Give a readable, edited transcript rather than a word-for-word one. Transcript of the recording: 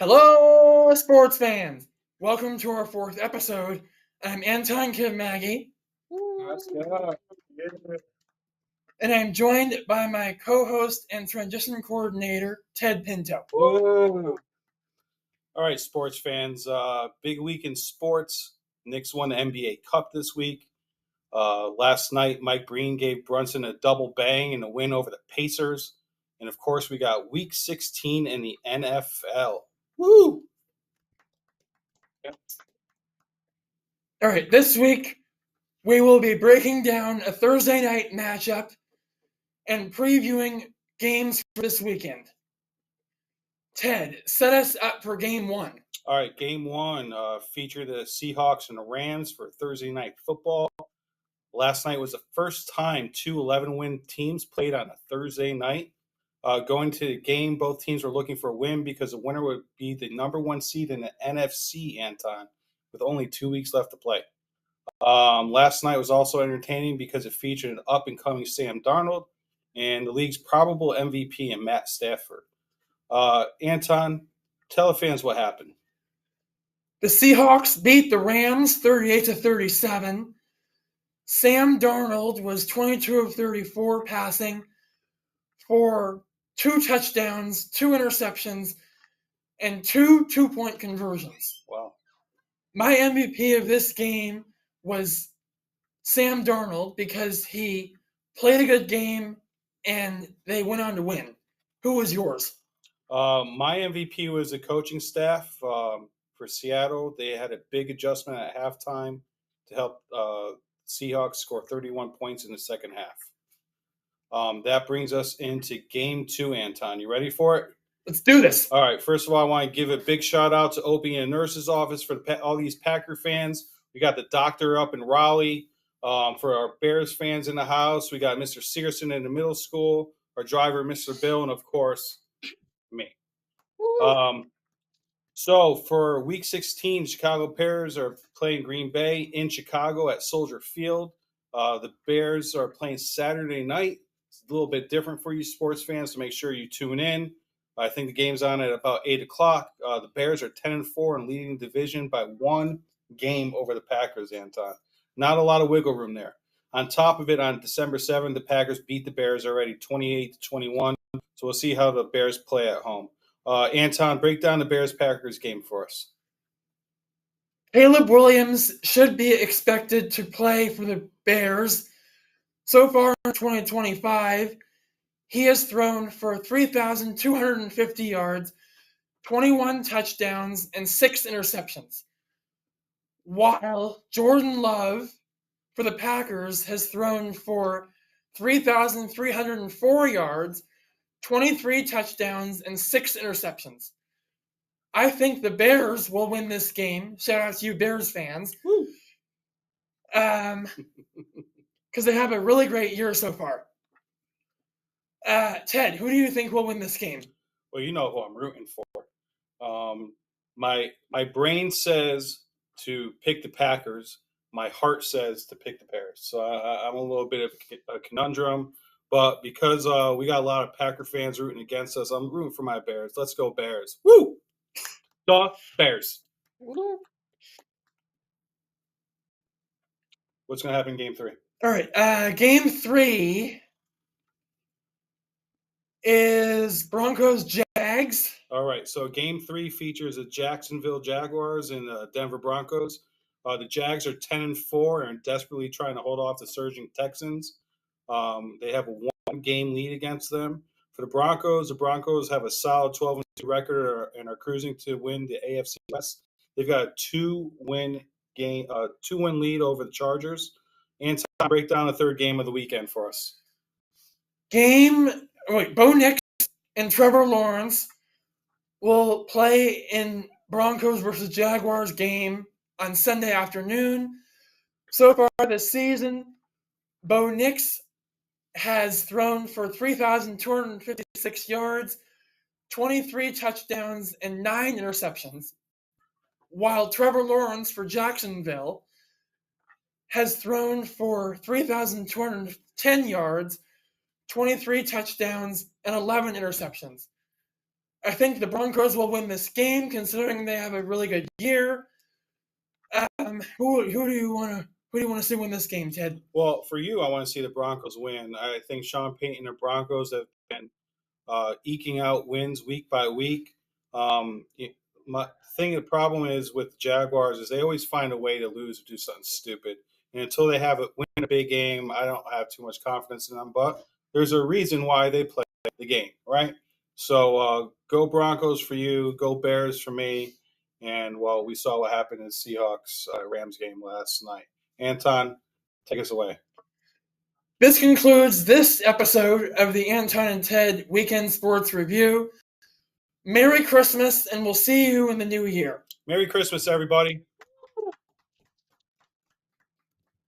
Hello, sports fans! Welcome to our 4th episode. I'm Anton Maggie. And I'm joined by my co-host and transition coordinator, Ted Pinto. Whoa. All right, sports fans. Big week in sports. Knicks won the NBA Cup this week. Last night, Mike Breen gave Brunson a double bang in a win over the Pacers. And, of course, we got Week 16 in the NFL. Woo! All right, this week we will be breaking down a Thursday night matchup and previewing games for this weekend. Ted, set us up for Game 1. All right, Game 1 featured the Seahawks and the Rams for Thursday night football. Last night was the first time two 11-win teams played on a Thursday night. Going to the game, both teams were looking for a win because the winner would be the number 1 seed in the NFC, Anton, with only 2 weeks left to play. Last night was also entertaining because it featured an up-and-coming Sam Darnold and the league's probable MVP in Matt Stafford. Anton, tell the fans what happened. The Seahawks beat the Rams 38-37. Sam Darnold was 22 of 34 passing for 2 touchdowns, 2 interceptions, and 2 two-point conversions. Wow. My MVP of this game was Sam Darnold because he played a good game and they went on to win. Who was yours? My MVP was the coaching staff for Seattle. They had a big adjustment at halftime to help Seahawks score 31 points in the second half. That brings us into Game 2, Anton. You ready for it? Let's do this. All right. First of all, I want to give a big shout out to Opie and the nurse's office for all these Packer fans. We got the doctor up in Raleigh. For our Bears fans in the house, we got Mr. Searson in the middle school, our driver, Mr. Bill, and, of course, me. So for Week 16, Chicago Bears are playing Green Bay in Chicago at Soldier Field. The Bears are playing Saturday night. It's a little bit different for you sports fans, so make sure you tune in. I think the game's on at about 8 o'clock. The Bears are 10-4 and leading the division by 1 game over the Packers, Anton. Not a lot of wiggle room there. On top of it, on December 7th, the Packers beat the Bears already 28-21. So we'll see how the Bears play at home. Anton, break down the Bears-Packers game for us. Caleb Williams should be expected to play for the Bears. So far in 2025, he has thrown for 3,250 yards, 21 touchdowns, and 6 interceptions. While Jordan Love for the Packers has thrown for 3,304 yards, 23 touchdowns, and 6 interceptions. I think the Bears will win this game. Shout out to you Bears fans. Because they have a really great year so far. Ted, who do you think will win this game? Well, you know who I'm rooting for. My brain says to pick the Packers. My heart says to pick the Bears. So I'm a little bit of a conundrum. But because we got a lot of Packer fans rooting against us, I'm rooting for my Bears. Let's go Bears. Woo! The Bears. What's going to happen in Game 3? All right. Game 3 is Broncos-Jags. All right. So Game 3 features the Jacksonville Jaguars and the Denver Broncos. The Jags are 10-4 and desperately trying to hold off the surging Texans. They have a 1-game lead against them. For the Broncos have a solid 12-2 record and are cruising to win the AFC West. They've got a 2-win lead over the Chargers. And break down the third game of the weekend for us. Bo Nix and Trevor Lawrence will play in Broncos versus Jaguars game on Sunday afternoon. So far this season, Bo Nix has thrown for 3,256 yards, 23 touchdowns, and 9 interceptions, while Trevor Lawrence for Jacksonville has thrown for 3,210 yards, 23 touchdowns, and 11 interceptions. I think the Broncos will win this game, considering they have a really good year. Who do you want to see win this game, Ted? Well, for you, I want to see the Broncos win. I think Sean Payton and the Broncos have been eking out wins week by week. The problem is with the Jaguars is they always find a way to lose or do something stupid. And until they have win a big game, I don't have too much confidence in them. But there's a reason why they play the game, right? So go Broncos for you, go Bears for me. And well, we saw what happened in the Seahawks Rams game last night. Anton, take us away. This concludes this episode of the Anton and Ted Weekend Sports Review. Merry Christmas, and we'll see you in the new year. Merry Christmas, everybody.